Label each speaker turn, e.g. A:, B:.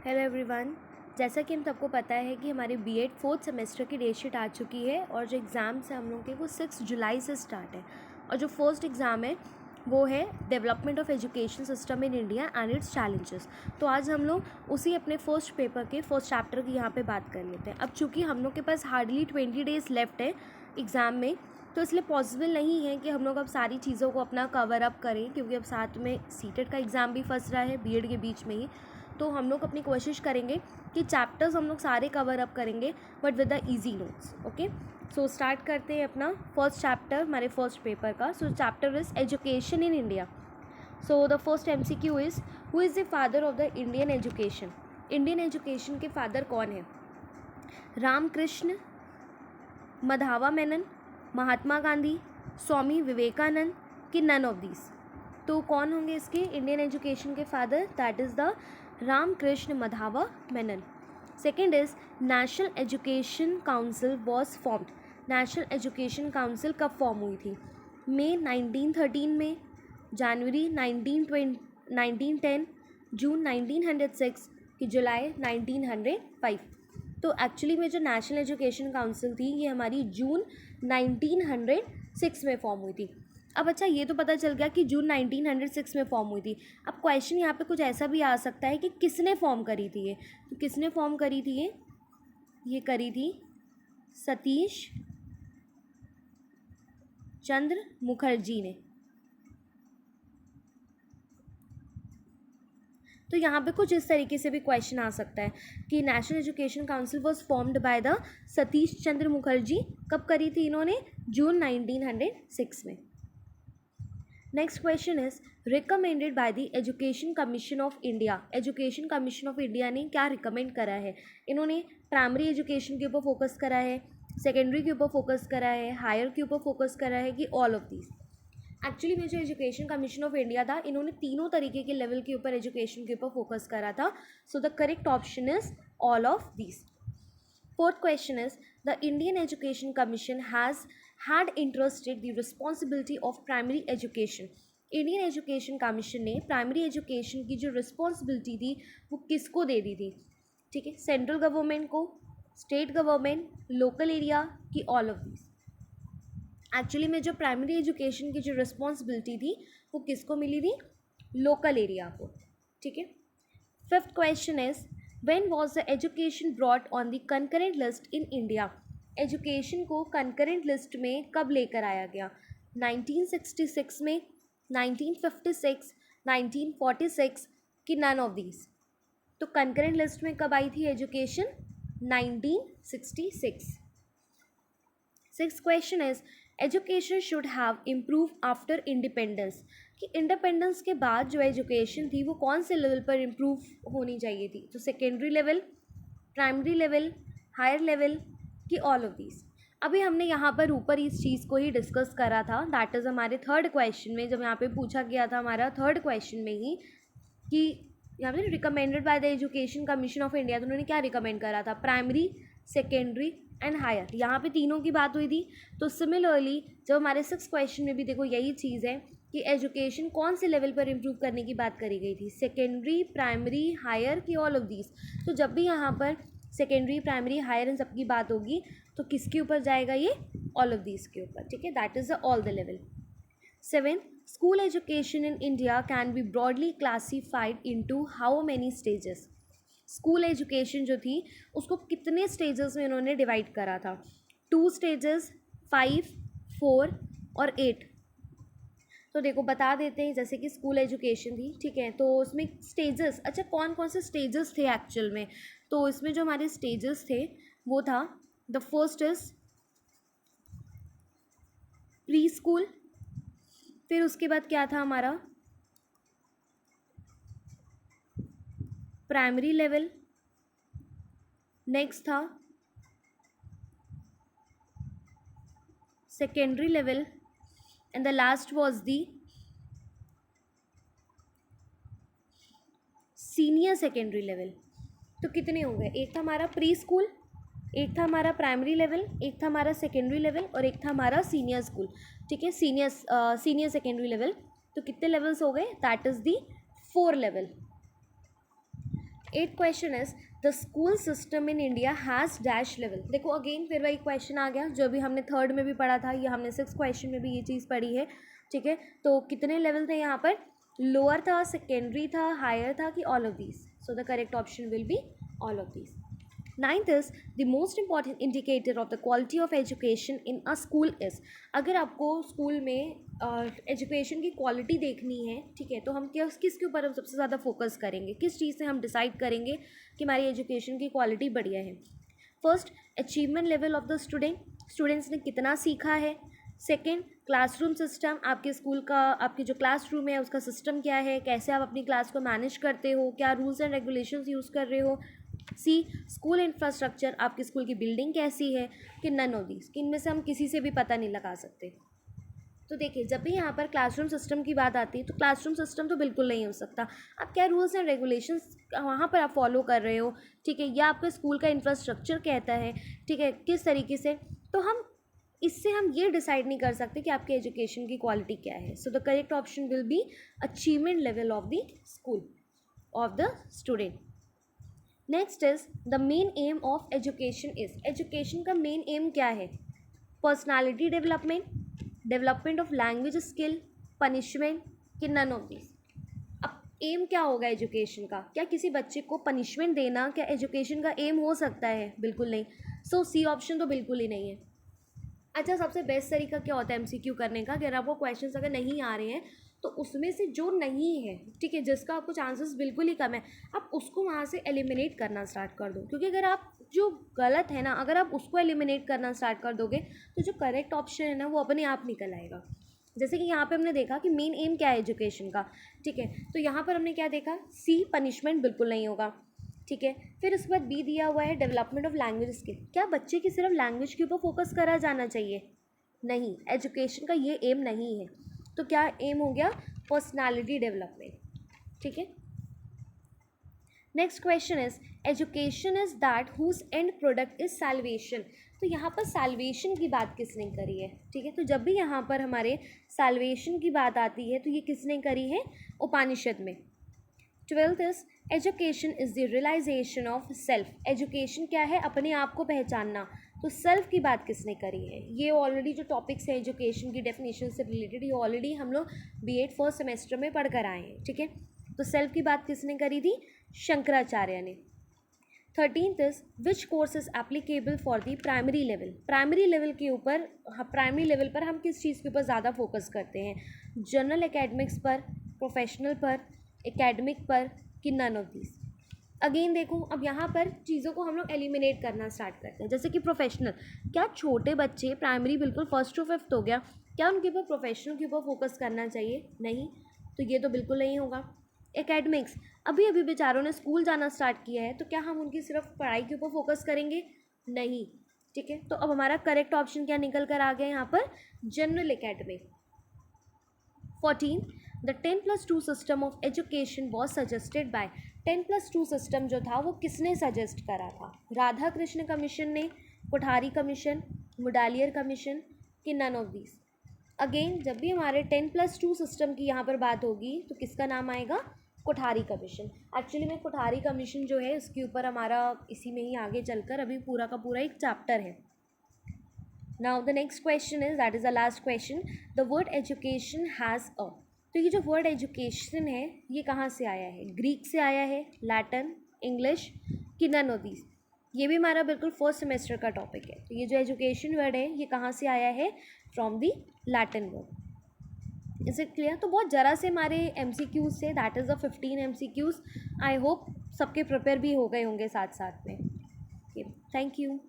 A: Hello everyone. जैसा कि हम सबको पता है कि हमारे बीएड फोर्थ सेमेस्टर की डेट शीट आ चुकी है और जो एग्ज़ाम्स हैं हम लोग के वो 6 जुलाई से स्टार्ट है और जो फर्स्ट एग्ज़ाम है वो है development of education system in India and it's challenges. तो आज हम लोग उसी अपने फर्स्ट पेपर के फर्स्ट चैप्टर की यहाँ पे बात कर लेते हैं। अब चूँकि हम लोग के पास हार्डली 20 डेज़ लेफ्ट है एग्ज़ाम में, तो इसलिए पॉसिबल नहीं है कि हम लोग अब सारी चीज़ों को अपना कवर अप करें, क्योंकि अब साथ में सीटेट का एग्ज़ाम भी फंस रहा है बीएड के बीच में ही। तो हम लोग अपनी कोशिश करेंगे कि चैप्टर्स हम लोग सारे कवर अप करेंगे but with the easy notes. Okay, so start करते हैं अपना फर्स्ट चैप्टर हमारे फर्स्ट पेपर का। सो chapter is education in India. So the first MCQ is who is the father of the Indian education. Indian education के father कौन है? रामकृष्ण, माधवा मेनन, महात्मा गांधी, स्वामी विवेकानंद कि none of these. तो कौन होंगे इसके इंडियन एजुकेशन के father? That is the Ramakrishna Madhava Menon. Second is national education council was formed. National education council कब फॉर्म हुई थी? मई 1913 में, जनवरी 1910, जून 1906 कि जुलाई 1905। तो एक्चुअली में जो नेशनल एजुकेशन काउंसिल थी ये हमारी जून 1906 में फॉर्म हुई थी। अब अच्छा, ये तो पता चल गया कि जून 1906 में फॉर्म हुई थी। अब क्वेश्चन यहाँ पे कुछ ऐसा भी आ सकता है कि किसने फॉर्म करी थी ये। तो किसने फॉर्म करी थी ये करी थी सतीश चंद्र मुखर्जी ने। तो यहाँ पे कुछ इस तरीके से भी क्वेश्चन आ सकता है कि national education council was formed by the Satish Chandra Mukherjee. कब करी थी इन्होंने? जून 1906 में। Next question is recommended by the education commission of India. Education commission of India ने क्या रिकमेंड करा है? इन्होंने प्राइमरी एजुकेशन के ऊपर फोकस करा है, सेकेंडरी के ऊपर फोकस करा है, हायर के ऊपर फोकस करा है कि ऑल ऑफ दीज? एक्चुअली में जो एजुकेशन कमीशन ऑफ इंडिया था इन्होंने तीनों तरीके के लेवल के ऊपर एजुकेशन के ऊपर फोकस करा था। So the correct option is all of these. Fourth question is the Indian Education Commission has had entrusted the responsibility of primary education. Indian education commission ने प्राइमरी एजुकेशन की जो responsibility थी वो किसको दे दी थी? ठीक है, सेंट्रल गवर्नमेंट को, स्टेट गवर्नमेंट, लोकल एरिया की ऑल ऑफ दीज? एक्चुअली में जो प्राइमरी एजुकेशन की जो रिस्पॉन्सिबिलिटी थी वो किसको मिली थी? लोकल एरिया को। ठीक है। Fifth question is when was the education brought on the concurrent list in India? Education को concurrent list में कब लेकर आया गया? 1966 में, 1956, 1946 कि none of these? तो concurrent list में कब आई थी education? 1966। Sixth question is education should have improve after independence. कि इंडिपेंडेंस के बाद जो एजुकेशन थी वो कौन से लेवल पर इम्प्रूव होनी चाहिए थी? तो secondary level, primary level, higher level कि ऑल ऑफ दीज? अभी हमने यहाँ पर ऊपर इस चीज़ को ही डिस्कस करा था, दैट इज़ हमारे थर्ड क्वेश्चन में, जब यहाँ पे पूछा गया था हमारा थर्ड क्वेश्चन में ही कि यहाँ पे recommended by the education commission of India, तो उन्होंने क्या रिकमेंड करा था? प्राइमरी, सेकेंडरी एंड हायर, यहाँ पे तीनों की बात हुई थी। तो सिमिलरली जब हमारे सिक्स क्वेश्चन में भी देखो यही चीज़ है कि एजुकेशन कौन से लेवल पर इम्प्रूव करने की बात करी गई थी? सेकेंडरी, प्राइमरी, हायर की ऑल ऑफ दीज? तो जब भी यहाँ पर सेकेंडरी, प्राइमरी, हायर इन सबकी बात होगी तो किसके ऊपर जाएगा ये? ऑल ऑफ दीज के ऊपर। ठीक है, that is the all the level. Seven, school education in India can be broadly classified into how many stages? School education जो थी उसको कितने स्टेजेस में इन्होंने डिवाइड करा था? 2 स्टेजेस, 5, 4 और 8? तो देखो बता देते हैं, जैसे कि स्कूल एजुकेशन थी, ठीक है, तो उसमें स्टेजेस, अच्छा कौन कौन से स्टेजेस थे एक्चुअल में? तो इसमें जो हमारे स्टेजेस थे वो था, the first is pre school, फिर उसके बाद क्या था हमारा? प्राइमरी लेवल, नेक्स्ट था secondary level and the last was the senior secondary level. तो कितने हो गए? एक था हमारा प्री स्कूल, एक था हमारा प्राइमरी लेवल, एक था हमारा सेकेंडरी लेवल और एक था हमारा सीनियर स्कूल। ठीक है, सीनियर सेकेंडरी लेवल। तो कितने लेवल्स हो गए? That is the 4 level. Eight question is the school system in India has dash level. देखो अगेन फिर वही क्वेश्चन आ गया जो भी हमने थर्ड में भी पढ़ा था, या हमने सिक्स क्वेश्चन में भी ये चीज़ पढ़ी है, ठीक है। तो कितने लेवल थे यहाँ पर, लोअर था, सेकेंडरी था, हायर था, कि all of these. So the correct option will be all of these. Ninth is the most important indicator of the quality of education in a school is. अगर आपको school में education की quality देखनी है, ठीक है, तो हम किसके ऊपर हम सबसे ज़्यादा फोकस करेंगे, किस चीज़ से हम डिसाइड करेंगे कि हमारी एजुकेशन की क्वालिटी बढ़िया है। First, achievement level of the students ने कितना सीखा है। सेकेंड, क्लासरूम सिस्टम, आपके स्कूल का, आपके जो क्लासरूम है उसका सिस्टम क्या है, कैसे आप अपनी क्लास को मैनेज करते हो, क्या रूल्स एंड रेगुलेशंस यूज़ कर रहे हो। सी, स्कूल इंफ्रास्ट्रक्चर, आपके स्कूल की बिल्डिंग कैसी है, कि नन ऑफ दीज, कि इनमें से हम किसी से भी पता नहीं लगा सकते। तो देखिए जब भी यहाँ पर क्लासरूम सिस्टम की बात आती है तो क्लासरूम सिस्टम तो बिल्कुल नहीं हो सकता। आप क्या रूल्स एंड रेगुलेशंस वहाँ पर आप फॉलो कर रहे हो, ठीक है, या आपके स्कूल का इंफ्रास्ट्रक्चर कहता है, ठीक है, किस तरीके से, तो हम इससे हम ये डिसाइड नहीं कर सकते कि आपके एजुकेशन की क्वालिटी क्या है। So the correct option will be achievement level of the school of the student. Next is the main M of education is. Education का मेन एम क्या है, personality development, development of language skill, punishment, कि none of this. अब M क्या होगा education का, क्या किसी बच्चे को पनिशमेंट देना क्या एजुकेशन का एम हो सकता है, बिल्कुल नहीं। सो सी ऑप्शन तो बिल्कुल ही नहीं है। अच्छा, सबसे बेस्ट तरीका क्या होता है एमसीक्यू करने का, अगर आपको क्वेश्चंस अगर नहीं आ रहे हैं तो उसमें से जो नहीं है, ठीक है, जिसका आपको चांसेस बिल्कुल ही कम है, आप उसको वहाँ से एलिमिनेट करना स्टार्ट कर दो। क्योंकि अगर आप जो गलत है ना, अगर आप उसको एलिमिनेट करना स्टार्ट कर दोगे तो जो करेक्ट ऑप्शन है ना वो अपने आप निकल आएगा। जैसे कि यहाँ पे हमने देखा कि मेन एम क्या है एजुकेशन का, ठीक है, तो यहाँ पर हमने क्या देखा, सी पनिशमेंट बिल्कुल नहीं होगा, ठीक है। फिर उसके बाद बी दिया हुआ है डेवलपमेंट ऑफ लैंग्वेज स्किल। क्या बच्चे की सिर्फ लैंग्वेज के ऊपर फोकस करा जाना चाहिए, नहीं, एजुकेशन का ये एम नहीं है। तो क्या एम हो गया, पर्सनालिटी डेवलपमेंट, ठीक है। Next question is education is that whose end product is salvation. तो यहाँ पर सैल्वेशन की बात किसने करी है, ठीक है, तो जब भी यहाँ पर हमारे सैल्वेशन की बात आती है तो ये किसने करी है, उपनिषद में। Twelfth is education is the realisation of self. Education क्या है, अपने आप को पहचानना। तो सेल्फ की बात किसने करी है, ये ऑलरेडी जो टॉपिक्स है एजुकेशन की डेफिनेशन से रिलेटेड, ये ऑलरेडी हम लोग बीएड फर्स्ट सेमेस्टर में पढ़ कर आए हैं, ठीक है। तो सेल्फ की बात किसने करी थी, शंकराचार्य ने। 13th is which course is applicable for the primary level. Primary level के ऊपर, प्राइमरी लेवल पर हम किस चीज़ के ऊपर ज़्यादा फोकस करते हैं, जनरल एकेडमिक्स पर, प्रोफेशनल पर, एकेडमिक पर, कि नन ऑफ दिस। अगेन देखो अब यहाँ पर चीज़ों को हम लोग एलिमिनेट करना स्टार्ट करते हैं। जैसे कि प्रोफेशनल, क्या छोटे बच्चे प्राइमरी बिल्कुल फर्स्ट टू फिफ्थ हो गया, क्या उनके ऊपर प्रोफेशनल के ऊपर फोकस करना चाहिए, नहीं, तो ये तो बिल्कुल नहीं होगा। एकेडमिक्स, अभी अभी बेचारों ने स्कूल जाना स्टार्ट किया है, तो क्या हम उनकी सिर्फ पढ़ाई के ऊपर फोकस करेंगे, नहीं, ठीक है। तो अब हमारा करेक्ट ऑप्शन क्या निकल कर आ गया यहाँ पर, general academic. 14, the 10+2 system of education was suggested by. 10+2 system जो था वो किसने सजेस्ट करा था, राधा कृष्ण कमीशन ने, कोठारी कमीशन, मुडालियर कमीशन, कि नन ऑफ दीज। अगेन जब भी हमारे 10+2 सिस्टम की यहाँ पर बात होगी तो किसका नाम आएगा, कोठारी कमीशन। एक्चुअली में कोठारी कमीशन जो है उसके ऊपर हमारा इसी में ही आगे चलकर अभी पूरा का पूरा एक चैप्टर है। Now the next question is, that is the last question, the word education has a. तो ये जो वर्ड एजुकेशन है ये कहाँ से आया है, ग्रीक से आया है, लैटिन, इंग्लिश, कि नन ऑफ दीज। ये भी हमारा बिल्कुल फर्स्ट सेमेस्टर का टॉपिक है। तो ये जो एजुकेशन वर्ड है ये कहाँ से आया है, from the Latin word. Is it clear. तो बहुत ज़रा से हमारे MCQs से, that is the 15 MCQs। I hope सबके प्रिपेयर भी हो गए होंगे साथ साथ में। Thank you.